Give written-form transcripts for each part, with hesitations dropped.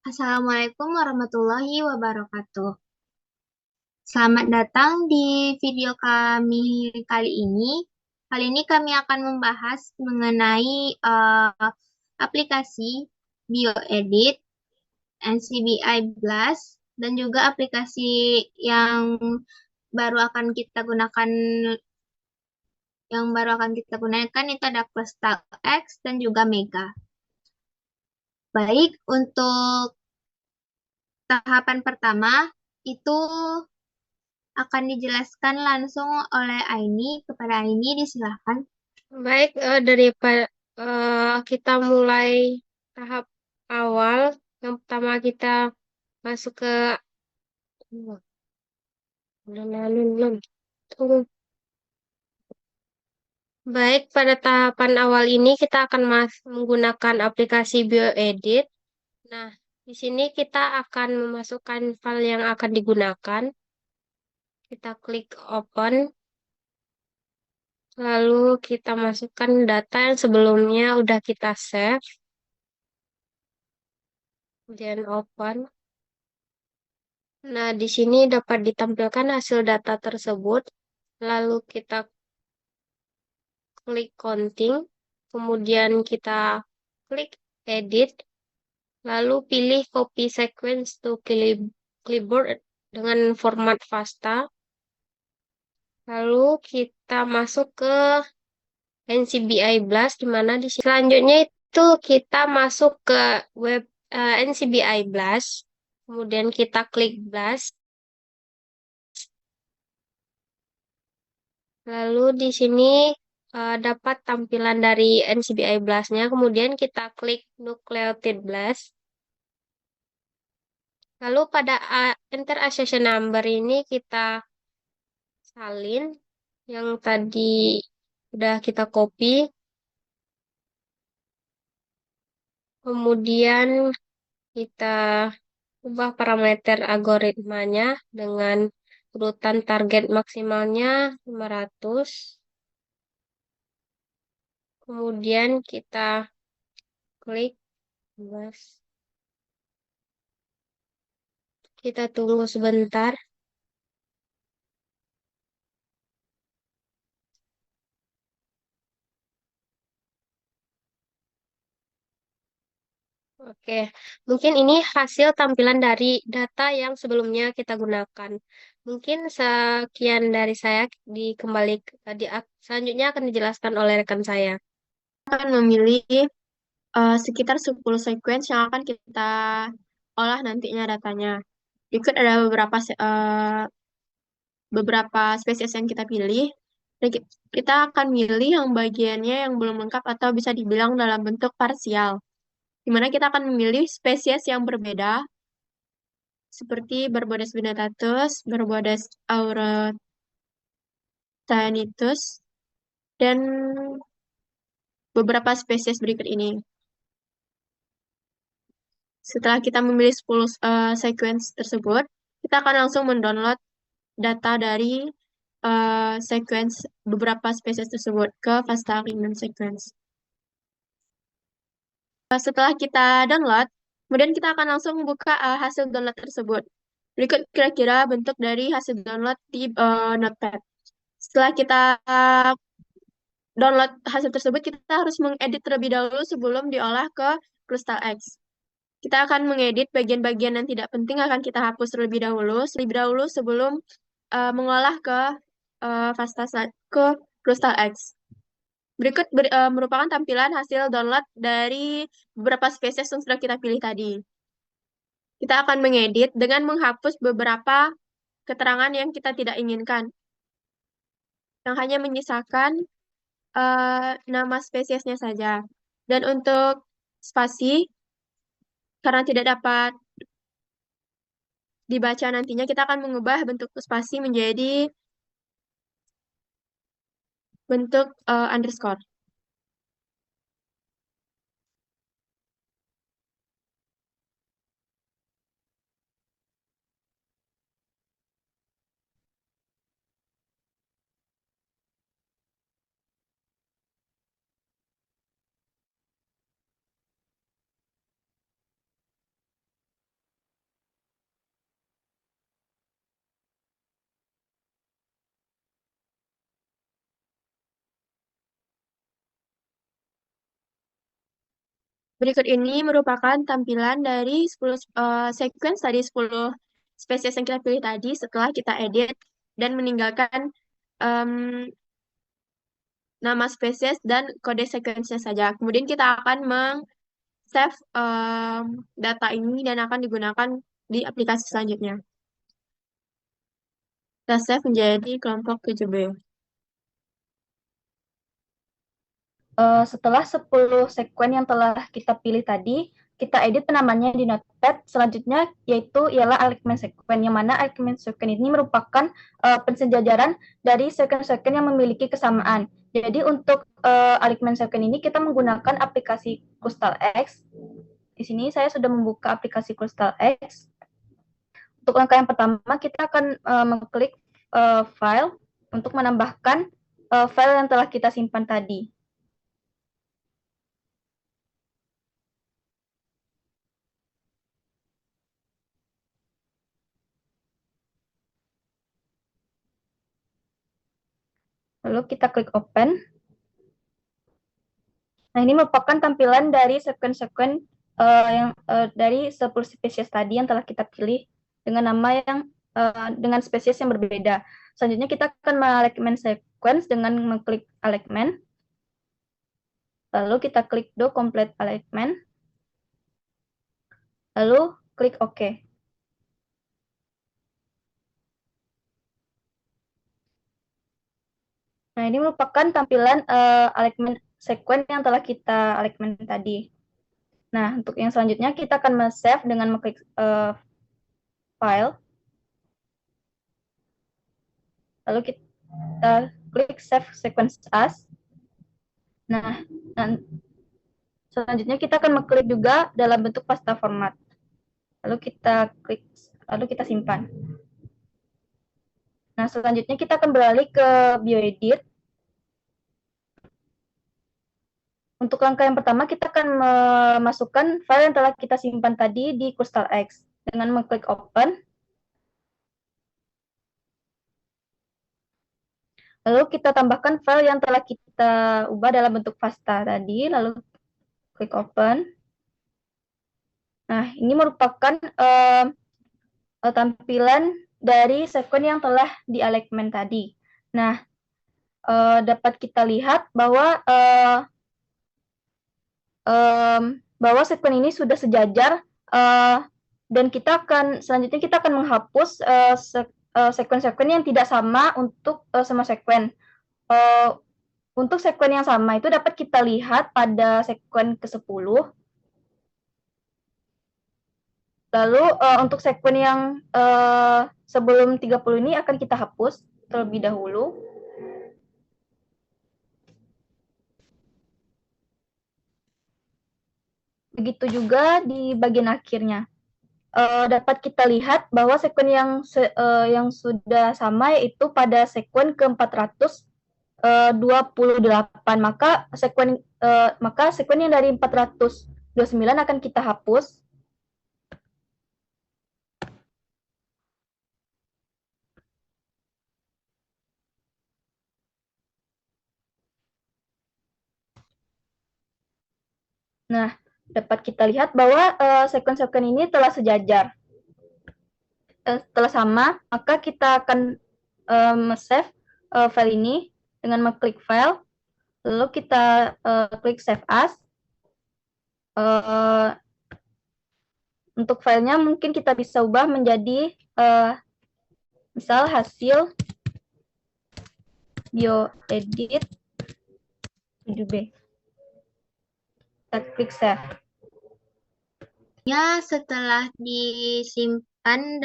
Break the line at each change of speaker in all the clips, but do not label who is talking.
Assalamualaikum warahmatullahi wabarakatuh. Selamat datang di video kami kali ini. Kali ini kami akan membahas mengenai aplikasi BioEdit, NCBI Blast, dan juga aplikasi yang baru akan kita gunakan itu ada Crystal X dan juga Mega. Baik, untuk tahapan pertama itu akan dijelaskan langsung oleh Aini. Kepada Aini, disilahkan.
Baik, daripada kita mulai tahap awal, yang pertama kita masuk ke Tunggu. Baik, pada tahapan awal ini kita akan menggunakan aplikasi BioEdit. Nah, di sini kita akan memasukkan file yang akan digunakan. Kita klik open, lalu kita masukkan data yang sebelumnya udah kita save, kemudian open. Nah, di sini dapat ditampilkan hasil data tersebut. Lalu kita klik counting, kemudian kita klik edit, lalu pilih copy sequence to clipboard dengan format FASTA. Lalu kita masuk ke NCBI Blast, di mana di sini selanjutnya itu kita masuk ke web NCBI Blast, kemudian kita klik Blast. Lalu di sini dapat tampilan dari NCBI Blast-nya. Kemudian kita klik Nucleotide Blast. Lalu pada Enter Accession Number ini kita salin yang tadi udah kita copy. Kemudian kita ubah parameter algoritmanya dengan urutan target maksimalnya 500. Kemudian kita klik Blast. Kita tunggu sebentar. Oke, mungkin ini hasil tampilan dari data yang sebelumnya kita gunakan. Mungkin sekian dari saya, selanjutnya akan dijelaskan oleh rekan saya.
Akan memilih sekitar 10 sequence yang akan kita olah nantinya datanya. Berikut ada beberapa spesies yang kita pilih. Dan kita akan milih yang bagiannya yang belum lengkap atau bisa dibilang dalam bentuk parsial. Di mana kita akan memilih spesies yang berbeda seperti Barbodes dentatus, Barbodes aurotanithus, dan beberapa spesies berikut ini. Setelah kita memilih 10 sequence tersebut, kita akan langsung mendownload data dari sequence beberapa spesies tersebut ke FASTA Kingdom Sequence. Setelah kita download, kemudian kita akan langsung membuka hasil download tersebut. Berikut kira-kira bentuk dari hasil download di Notepad. Setelah kita download hasil tersebut, kita harus mengedit terlebih dahulu sebelum diolah ke Crystal X. Kita akan mengedit bagian-bagian yang tidak penting akan kita hapus terlebih dahulu sebelum mengolah ke Fasta ke Crystal X. Berikut merupakan tampilan hasil download dari beberapa spesies yang sudah kita pilih tadi. Kita akan mengedit dengan menghapus beberapa keterangan yang kita tidak inginkan, yang hanya menyisakan nama spesiesnya saja. Dan untuk spasi, karena tidak dapat dibaca nantinya, kita akan mengubah bentuk spasi menjadi bentuk underscore. Berikut ini merupakan tampilan dari 10 sequence tadi 10 spesies yang kita pilih tadi setelah kita edit dan meninggalkan em, nama spesies dan kode sequence-nya saja. Kemudian kita akan meng-save data ini dan akan digunakan di aplikasi selanjutnya. Kita save menjadi kelompok 7B.
Setelah 10 sekuen yang telah kita pilih tadi, kita edit penamannya di Notepad. Selanjutnya ialah alignment sekuen, yang mana alignment sekuen ini merupakan pensejajaran dari sekuen-sekuen yang memiliki kesamaan. Jadi untuk alignment sekuen ini kita menggunakan aplikasi Crystal X. Di sini saya sudah membuka aplikasi Crystal X. Untuk langkah yang pertama, kita akan mengklik file untuk menambahkan file yang telah kita simpan tadi. Lalu kita klik open. Nah, ini merupakan tampilan dari sekuen-sekuen dari 10 spesies tadi yang telah kita pilih dengan nama yang dengan spesies yang berbeda. Selanjutnya kita akan mengalignment sequence dengan mengklik alignment. Lalu kita klik do complete alignment. Lalu klik OK. Nah, ini merupakan tampilan alignment sequence yang telah kita alignment tadi. Nah, untuk yang selanjutnya kita akan save dengan mengklik file. Lalu kita klik save sequence as. Nah, selanjutnya kita akan mengklik juga dalam bentuk pasta format. Lalu kita simpan. Nah, selanjutnya kita akan beralih ke bioedit. Untuk langkah yang pertama, kita akan memasukkan file yang telah kita simpan tadi di Crystal X dengan mengklik open. Lalu kita tambahkan file yang telah kita ubah dalam bentuk pasta tadi, lalu klik open. Nah, ini merupakan tampilan dari sekuen yang telah di-alignment tadi. Nah, dapat kita lihat bahwa sekuen ini sudah sejajar dan selanjutnya kita akan menghapus sekuen-sekuen yang tidak sama untuk semua sekuen. Untuk sekuen yang sama itu dapat kita lihat pada sekuen ke-10. Lalu untuk sekuen yang sebelum 30 ini akan kita hapus terlebih dahulu. Begitu juga di bagian akhirnya. Dapat kita lihat bahwa sekuen yang sudah sama yaitu pada sekuen ke-428. Maka sekuen yang dari 429 akan kita hapus. Nah, dapat kita lihat bahwa sekuen-sekuen ini telah sejajar. Setelah sama, maka kita akan save file ini dengan mengklik file, lalu kita klik save as. Untuk filenya mungkin kita bisa ubah menjadi misal hasil bioedit 7B. Kita klik save.
Ya, setelah disimpan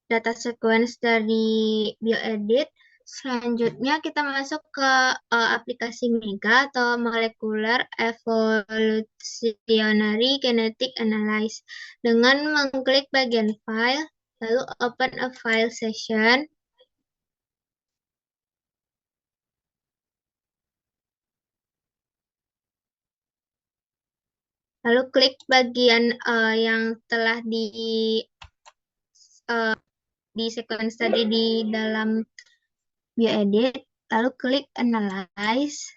data sequence dari bioedit, selanjutnya kita masuk ke aplikasi MEGA atau Molecular Evolutionary Genetic Analysis dengan mengklik bagian file, lalu open a file session. Lalu klik bagian yang telah di sequence tadi di dalam bioedit, lalu klik analyze.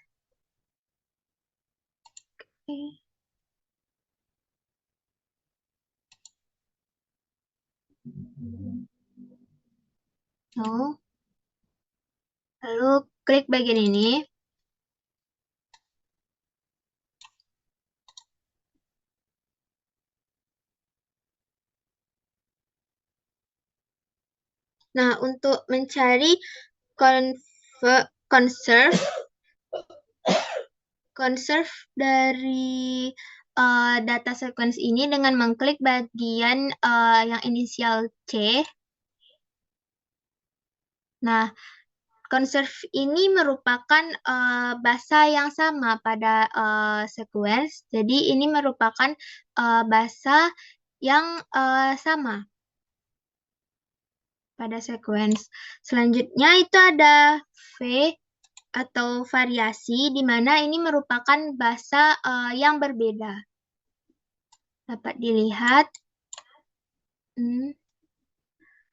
Oh, lalu klik bagian ini. Nah, untuk mencari conserve dari data sequence ini dengan mengklik bagian yang inisial C. Nah, conserve ini merupakan bahasa yang sama pada sequence. Jadi ini merupakan bahasa yang sama pada sequence. Selanjutnya itu ada V atau variasi, di mana ini merupakan bahasa yang berbeda. Dapat dilihat.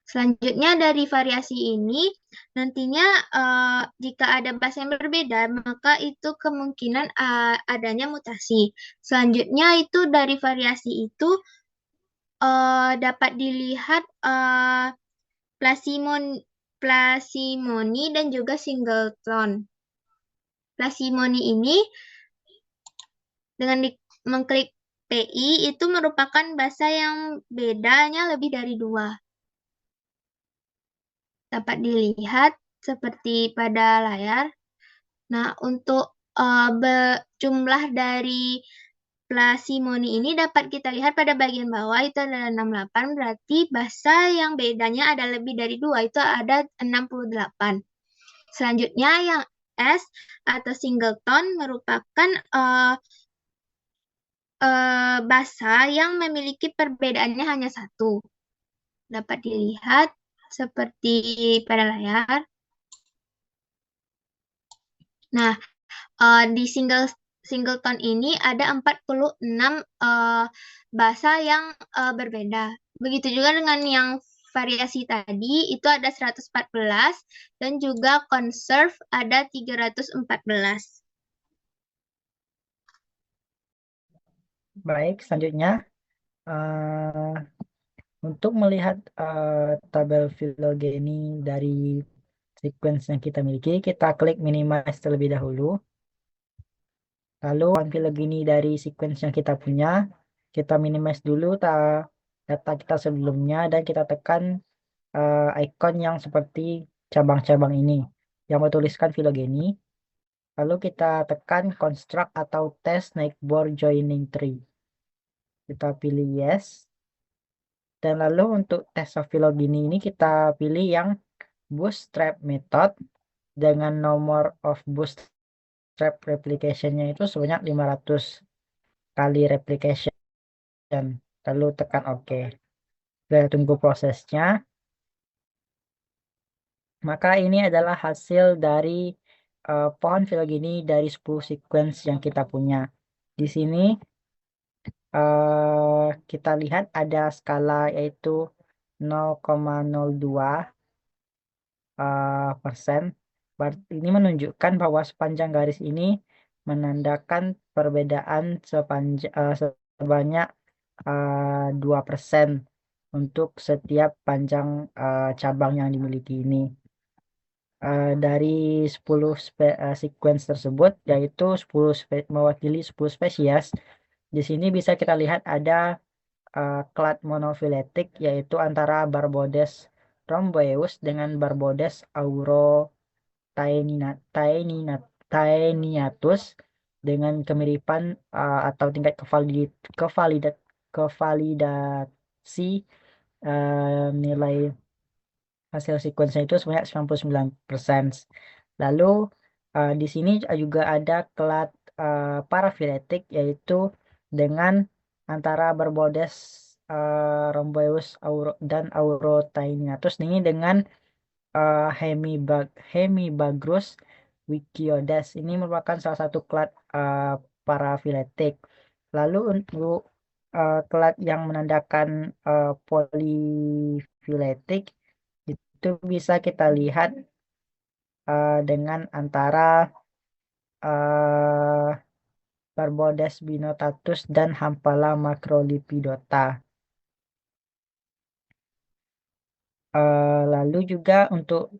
Selanjutnya dari variasi ini, nantinya jika ada bahasa yang berbeda, maka itu kemungkinan adanya mutasi. Selanjutnya itu dari variasi itu dapat dilihat plasimoni dan juga singleton. Plasimoni ini dengan mengklik PI itu merupakan bahasa yang bedanya lebih dari 2. Dapat dilihat seperti pada layar. Nah, untuk jumlah dari plasimoni ini dapat kita lihat pada bagian bawah itu adalah 68, berarti bahasa yang bedanya ada lebih dari 2, itu ada 68. Selanjutnya yang S atau singleton merupakan bahasa yang memiliki perbedaannya hanya 1. Dapat dilihat seperti pada layar. Nah, di singleton ini ada 46 bahasa yang berbeda. Begitu juga dengan yang variasi tadi, itu ada 114 dan juga conserve ada 314.
Baik, selanjutnya untuk melihat tabel filogeni dari sequence yang kita miliki, kita klik minimize terlebih dahulu. Lalu filogeni dari sequence yang kita punya, kita minimize dulu data kita sebelumnya dan kita tekan icon yang seperti cabang-cabang ini yang bertuliskan filogeni. Lalu kita tekan construct atau test neighbor joining tree. Kita pilih yes. Dan lalu untuk tes of filogeni ini kita pilih yang bootstrap method dengan nomor of bootstrap replication-nya itu sebanyak 500 kali replication. Lalu tekan OK. Kita tunggu prosesnya. Maka ini adalah hasil dari pohon filogeni dari 10 sequence yang kita punya. Di sini kita lihat ada skala yaitu 0,02 persen. Ini menunjukkan bahwa sepanjang garis ini menandakan perbedaan sebanyak 2% untuk setiap panjang cabang yang dimiliki ini. Dari 10 sequence tersebut, yaitu 10 mewakili 10 spesies, di sini bisa kita lihat ada clade monofiletik, yaitu antara Barbodes rhomboeus dengan Barbodes taeniatus dengan kemiripan atau tingkat kevalidasi nilai hasil sequence itu sebanyak 99%. Lalu di sini juga ada clade parafiletik, yaitu dengan antara Barbodes rhomboeus dan Aurotaeniatus ini dengan Hemibagrus wikiodes. Ini merupakan salah satu clade parafiletik. Lalu untuk clade yang menandakan polyfiletik itu bisa kita lihat dengan antara Barbodes binotatus, dan Hampala macrolipidota. Lalu juga untuk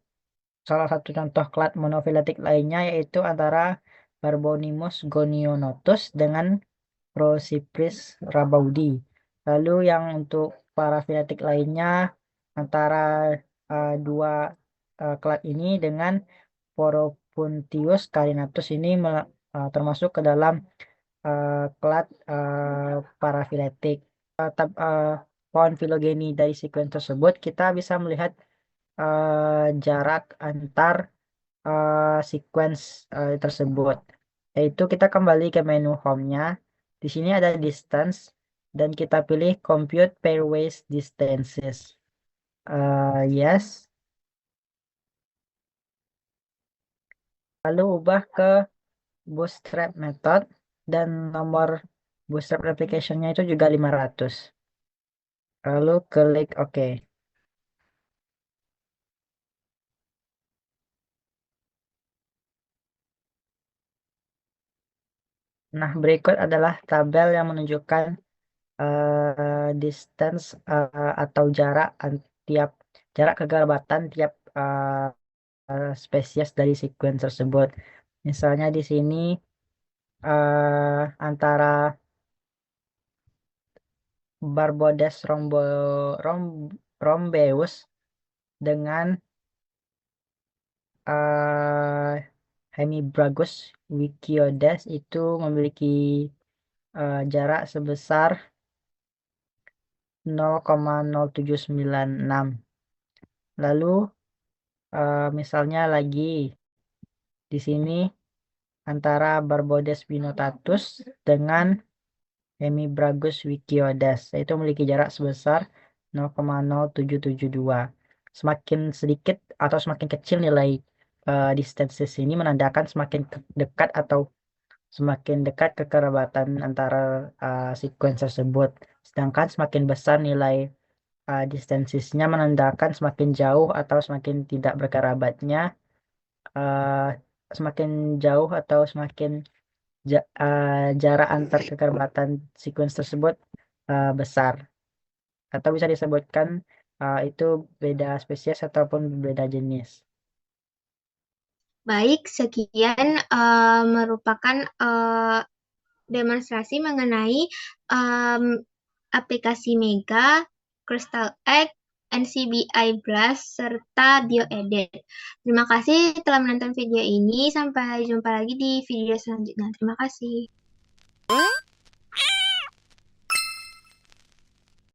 salah satu contoh klat monofiletik lainnya yaitu antara Barbonimus gonionotus dengan Procypris rabaudi. Lalu yang untuk parafiletik lainnya antara dua klat ini dengan Poropuntius carinatus ini termasuk ke dalam klat parafiletik. Pohon filogeni dari sekuen tersebut kita bisa melihat jarak antar sequence tersebut. Yaitu kita kembali ke menu home-nya. Di sini ada distance dan kita pilih compute pairwise distances. Yes. Lalu ubah ke bootstrap method dan nomor bootstrap application-nya itu juga 500. Lalu klik OK. Nah, berikut adalah tabel yang menunjukkan distance atau tiap jarak kekerabatan tiap spesies dari sequence tersebut. Misalnya di sini antara Barbodes rhombeus dengan Hemibragus wikiodes itu memiliki jarak sebesar 0,0796. Lalu misalnya lagi di sini antara Barbodes binotatus dengan Hemibragus wikiodes, yaitu memiliki jarak sebesar 0,0772. Semakin sedikit atau semakin kecil nilai distances ini menandakan semakin dekat atau semakin dekat kekerabatan antara sequence tersebut. Sedangkan semakin besar nilai distancesnya menandakan semakin jauh atau semakin tidak berkerabatnya, semakin jauh atau semakin jarak antar kekerabatan sequence tersebut besar, atau bisa disebutkan itu beda spesies ataupun beda jenis.
Baik, sekian merupakan demonstrasi mengenai aplikasi Mega, Crystal Egg, NCBI Blast, serta BioEdit. Terima kasih telah menonton video ini. Sampai jumpa lagi di video selanjutnya. Terima kasih.